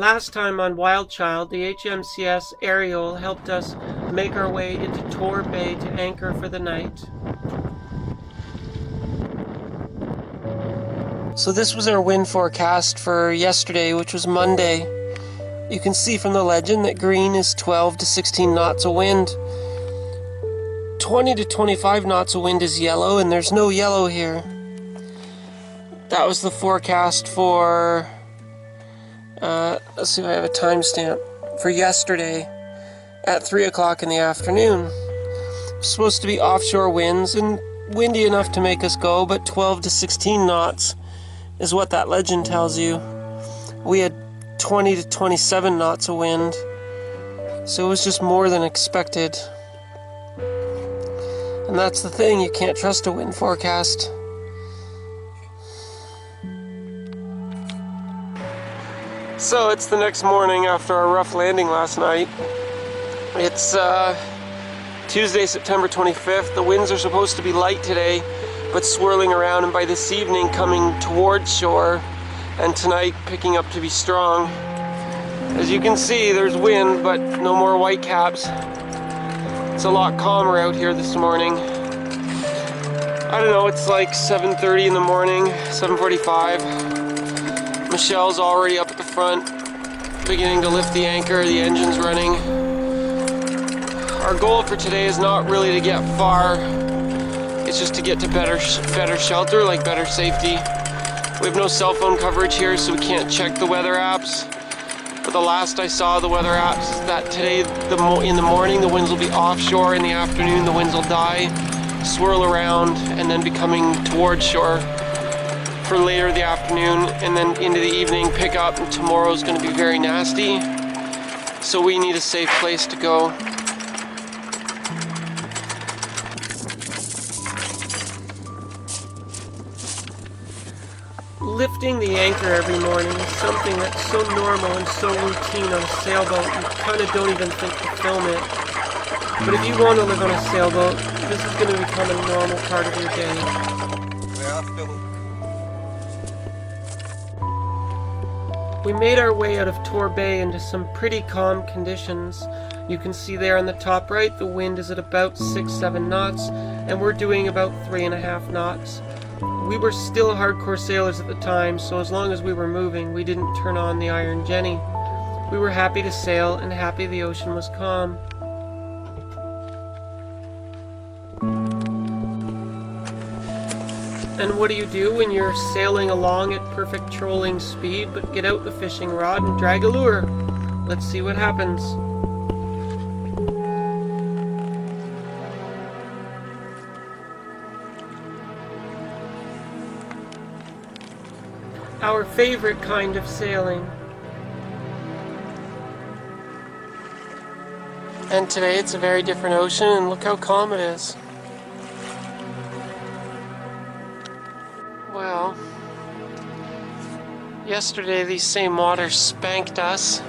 Last time on WildChild, the HMCS Ariel helped us make our way into Torr Bay to anchor for the night. So this was our wind forecast for yesterday, which was Monday. You can see from the legend that green is 12 to 16 knots of wind. 20 to 25 knots of wind is yellow, and there's no yellow here. That was the forecast for, let's see if I have a timestamp, for yesterday at 3 o'clock in the afternoon. It's supposed to be offshore winds and windy enough to make us go, but 12 to 16 knots is what that legend tells you. We had 20 to 27 knots of wind, so it was just more than expected. And that's the thing, you can't trust a wind forecast. So it's the next morning after our rough landing last night. It's Tuesday, September 25th. The winds are supposed to be light today, but swirling around, and by this evening coming towards shore, and tonight picking up to be strong. As you can see, there's wind, but no more white caps. It's a lot calmer out here this morning. I don't know, it's like 7:30 in the morning, 7:45. Michelle's already up at the front, beginning to lift the anchor, the engine's running. Our goal for today is not really to get far, it's just to get to better shelter, like better safety. We have no cell phone coverage here, so we can't check the weather apps. But the last I saw the weather apps is that today, in the morning, the winds will be offshore, in the afternoon the winds will die, swirl around, and then be coming towards shore for later the afternoon, and then into the evening pick up, and tomorrow's going to be very nasty, so we need a safe place to go. Lifting the anchor every morning is something that's so normal and so routine on a sailboat, you kind of don't even think to film it. But if you want to live on a sailboat, this is going to become a normal part of your day. We made our way out of Torr Bay into some pretty calm conditions. You can see there on the top right, the wind is at about 6-7 knots, and we're doing about 3.5 knots. We were still hardcore sailors at the time, so as long as we were moving, we didn't turn on the Iron Jenny. We were happy to sail and happy the ocean was calm. And what do you do when you're sailing along at perfect trolling speed, but get out the fishing rod and drag a lure? Let's see what happens. Our favorite kind of sailing. And today it's a very different ocean, and look how calm it is. Well, yesterday these same waters spanked us.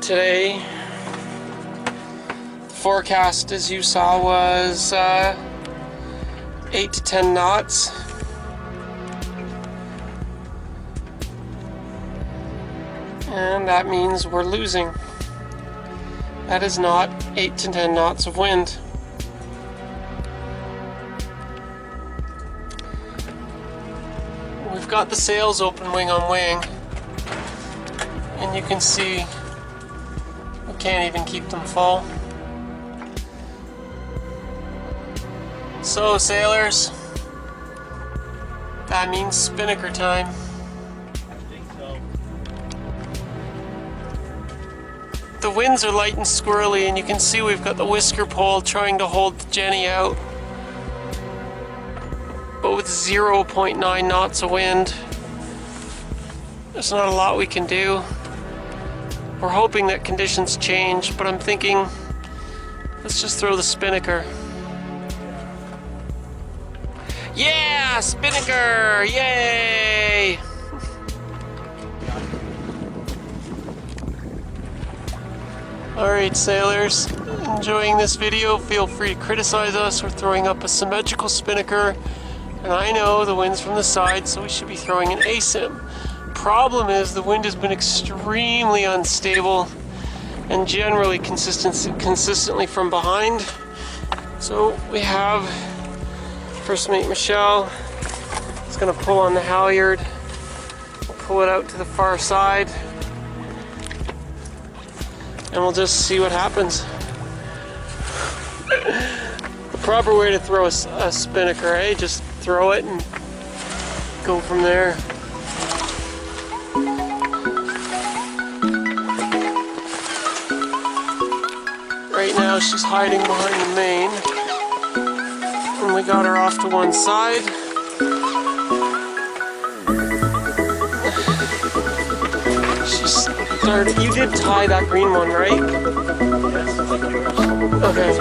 Today, the forecast, as you saw, was 8 to 10 knots. And that means we're losing. That is not 8 to 10 knots of wind. We've got the sails open wing on wing, and you can see we can't even keep them full. So sailors, that means spinnaker time. The winds are light and squirrely, and you can see we've got the whisker pole trying to hold the Jenny out. But with 0.9 knots of wind, there's not a lot we can do. We're hoping that conditions change, but I'm thinking, let's just throw the spinnaker. Yeah, spinnaker! Yay! Alright sailors, enjoying this video, feel free to criticize us. We're throwing up a symmetrical spinnaker, and I know the wind's from the side, so we should be throwing an asim. problem is the wind has been extremely unstable and generally consistently from behind. So we have first mate Michelle. It's going to pull on the halyard. We'll pull it out to the far side, and we'll just see what happens. The proper way to throw a spinnaker, eh? Just throw it and go from there. Right now she's hiding behind the main, and we got her off to one side. She started. You did tie that green one, right? Okay.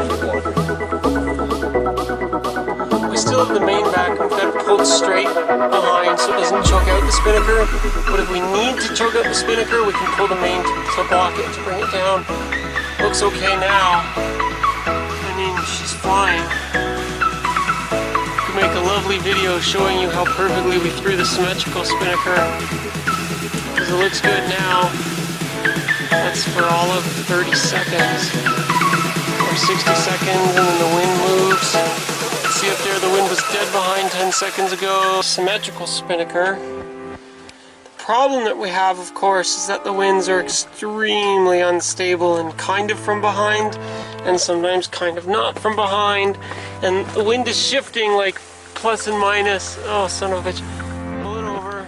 We still have the main back. We've got it pulled straight behind so it doesn't choke out the spinnaker. But if we need to choke out the spinnaker, we can pull the main to block it, to bring it down. Looks okay now. I mean, she's flying. Could make a lovely video showing you how perfectly we threw the symmetrical spinnaker. Because it looks good now. That's for all of 30 seconds. Or 60 seconds, and then the wind moves. See up there, the wind was dead behind 10 seconds ago. Symmetrical spinnaker. The problem that we have, of course, is that the winds are extremely unstable and kind of from behind, and sometimes kind of not from behind. And the wind is shifting like plus and minus. Oh, son of a bitch. Pull it over.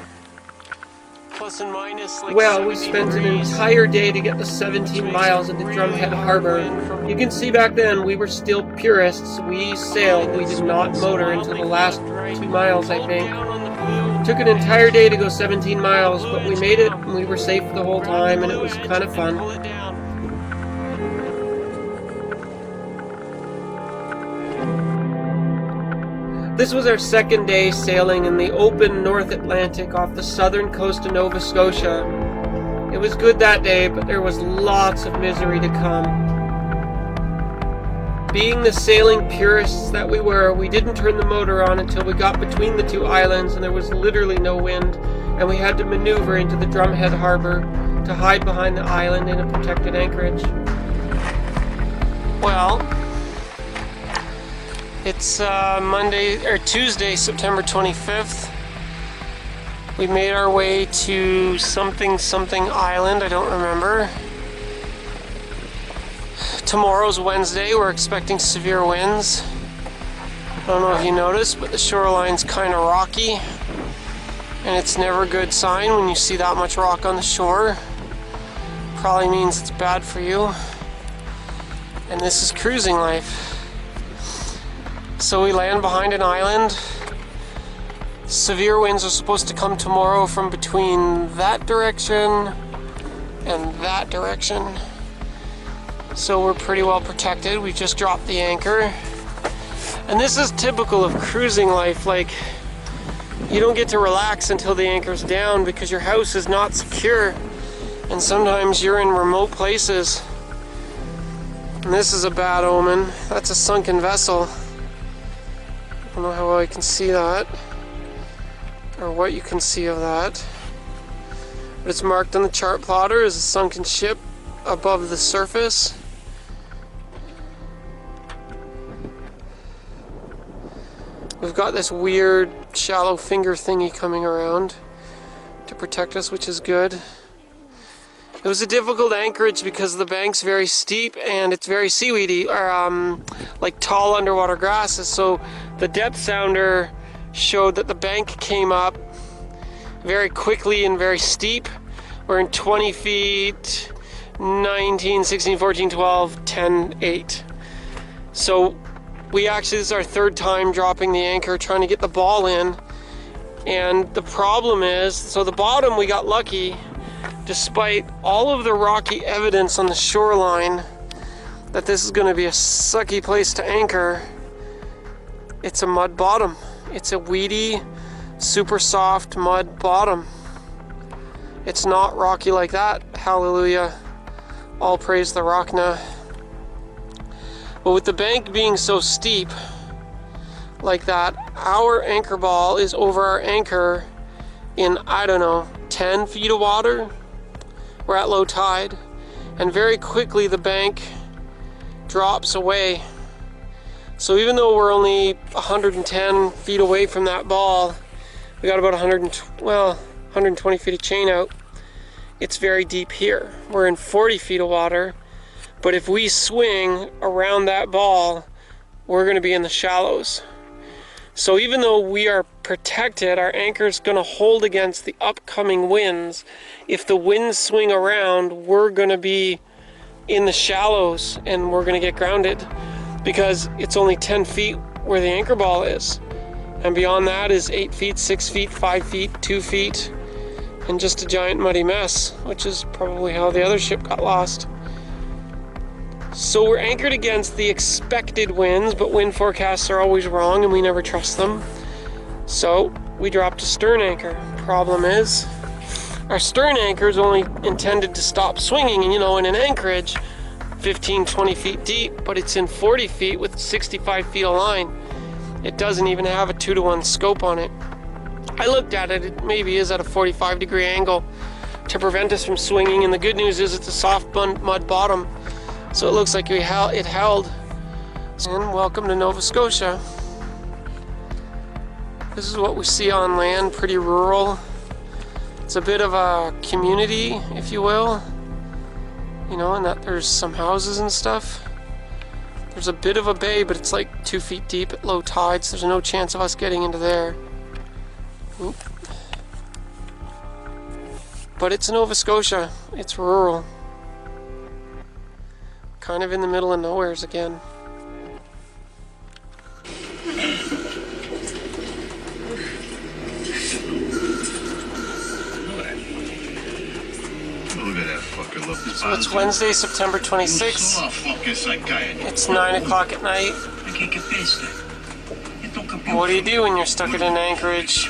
Plus and minus like well, we spent an entire day to get the 17 miles into Drumhead Harbor. You can see back then we were still purists. We sailed, we did not motor until the last 2 miles, I think. It took an entire day to go 17 miles, but we made it and we were safe the whole time, and it was kind of fun. This was our second day sailing in the open North Atlantic off the southern coast of Nova Scotia. It was good that day, but there was lots of misery to come. Being the sailing purists that we were, we didn't turn the motor on until we got between the two islands and there was literally no wind, and we had to maneuver into the Drumhead Harbor to hide behind the island in a protected anchorage. Well, it's Tuesday, September 25th. We made our way to something island, I don't remember. Tomorrow's Wednesday, we're expecting severe winds. I don't know if you noticed, but the shoreline's kind of rocky. And it's never a good sign when you see that much rock on the shore. Probably means it's bad for you. And this is cruising life. So we land behind an island. Severe winds are supposed to come tomorrow from between that direction and that direction. So we're pretty well protected. We just dropped the anchor. And this is typical of cruising life. Like, you don't get to relax until the anchor's down because your house is not secure. And sometimes you're in remote places. And this is a bad omen. That's a sunken vessel. I don't know how well you can see that, or what you can see of that. But it's marked on the chart plotter as a sunken ship above the surface. We've got this weird shallow finger thingy coming around to protect us, which is good. It was a difficult anchorage because the bank's very steep and it's very seaweedy, or like tall underwater grasses. So the depth sounder showed that the bank came up very quickly and very steep. We're in 20 feet, 19, 16, 14, 12, 10, 8. So this is our third time dropping the anchor, trying to get the ball in. And the problem is, so the bottom we got lucky. Despite all of the rocky evidence on the shoreline that this is going to be a sucky place to anchor, it's a mud bottom. It's a weedy, super soft mud bottom. It's not rocky like that. Hallelujah. All praise the Rockna. But with the bank being so steep like that, our anchor ball is over our anchor in, I don't know, 10 feet of water. We're at low tide, and very quickly the bank drops away. So even though we're only 110 feet away from that ball, we got about 120 feet of chain out. It's very deep here. We're in 40 feet of water, but if we swing around that ball, we're going to be in the shallows. So even though we are protected, our anchor is going to hold against the upcoming winds. If the winds swing around, we're going to be in the shallows and we're going to get grounded, because it's only 10 feet where the anchor ball is. And beyond that is 8 feet, 6 feet, 5 feet, 2 feet, and just a giant muddy mess, which is probably how the other ship got lost. So we're anchored against the expected winds, but wind forecasts are always wrong and we never trust them. So we dropped a stern anchor. Problem is, our stern anchor is only intended to stop swinging, and you know, in an anchorage, 15, 20 feet deep, but it's in 40 feet with 65 feet of line. It doesn't even have a 2-to-1 scope on it. I looked at it, it maybe is at a 45-degree angle to prevent us from swinging, and the good news is it's a soft mud bottom, so it looks like it held. And welcome to Nova Scotia. This is what we see on land, pretty rural. It's a bit of a community, if you will, you know, and that there's some houses and stuff. There's a bit of a bay, but it's like 2 feet deep at low tides. There's no chance of us getting into there. Oop. But it's Nova Scotia. It's rural. Kind of in the middle of nowheres again. So it's Wednesday, September 26th. It's 9 o'clock at night. What do you do when you're stuck at an anchorage,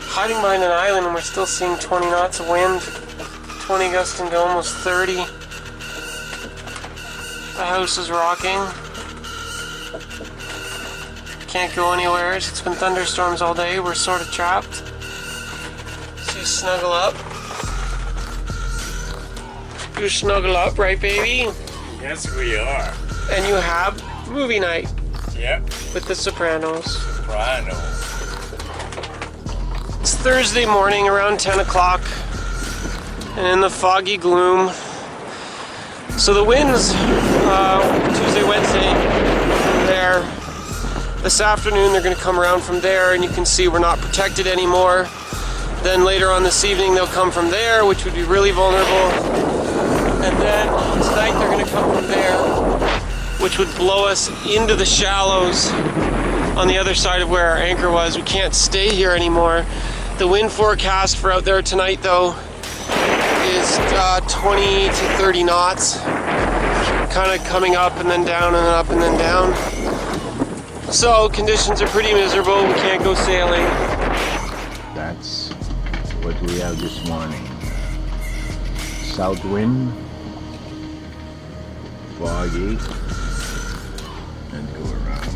hiding behind an island, and we're still seeing 20 knots of wind, 20 gusting to almost 30. The house is rocking. Can't go anywhere. It's been thunderstorms all day. We're sort of trapped. So you snuggle up. You snuggle up, right, baby? Yes, we are. And you have movie night. Yep. With the Sopranos. It's Thursday morning around 10 o'clock. And in the foggy gloom. So the winds, Tuesday, Wednesday, from there. This afternoon they're going to come around from there, and you can see we're not protected anymore. Then later on this evening they'll come from there, which would be really vulnerable. And then tonight they're going to come from there, which would blow us into the shallows on the other side of where our anchor was. We can't stay here anymore. The wind forecast for out there tonight, though, is 20 to 30 knots, kind of coming up and then down and then up and then down. So conditions are pretty miserable. We can't go sailing. That's what we have this morning. South wind, foggy, and go around.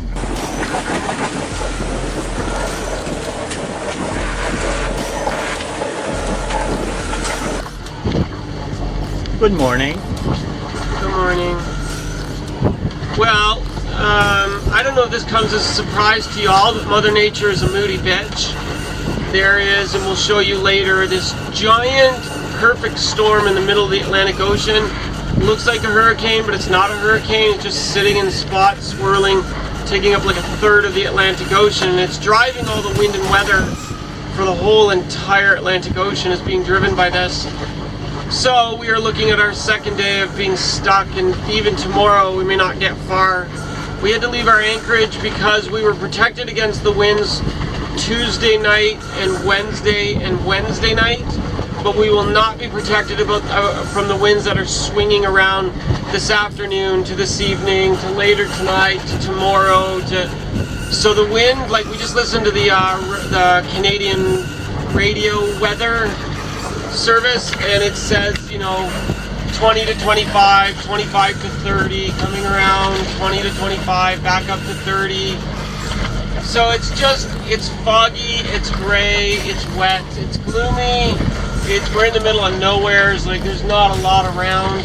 Good morning. Good morning. Well, I don't know if this comes as a surprise to you all, but Mother Nature is a moody bitch. There is, and we'll show you later, this giant perfect storm in the middle of the Atlantic Ocean. It looks like a hurricane, but it's not a hurricane. It's just sitting in spots, swirling, taking up like a third of the Atlantic Ocean, and it's driving all the wind and weather for the whole entire Atlantic Ocean is being driven by this. So we are looking at our second day of being stuck, and even tomorrow we may not get far. We had to leave our anchorage because we were protected against the winds Tuesday night and Wednesday night, but we will not be protected from the winds that are swinging around this afternoon to this evening to later tonight to tomorrow. So the wind, like we just listened to the Canadian radio weather service, and it says, you know, 20 to 25, 25 to 30, coming around, 20 to 25, back up to 30. So it's foggy, it's gray, it's wet, it's gloomy, we're in the middle of nowhere. It's like there's not a lot around.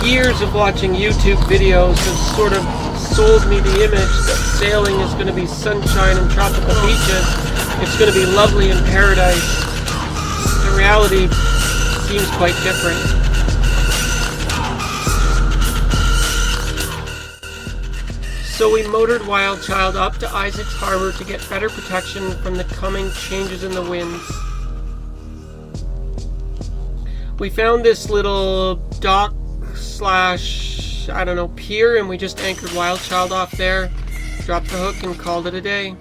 Years of watching YouTube videos have sort of sold me the image that sailing is going to be sunshine and tropical beaches. It's going to be lovely in paradise. The reality seems quite different. So we motored WildChild up to Isaac's Harbor to get better protection from the coming changes in the winds. We found this little dock / I don't know, pier, and we just anchored WildChild off there, dropped the hook, and called it a day.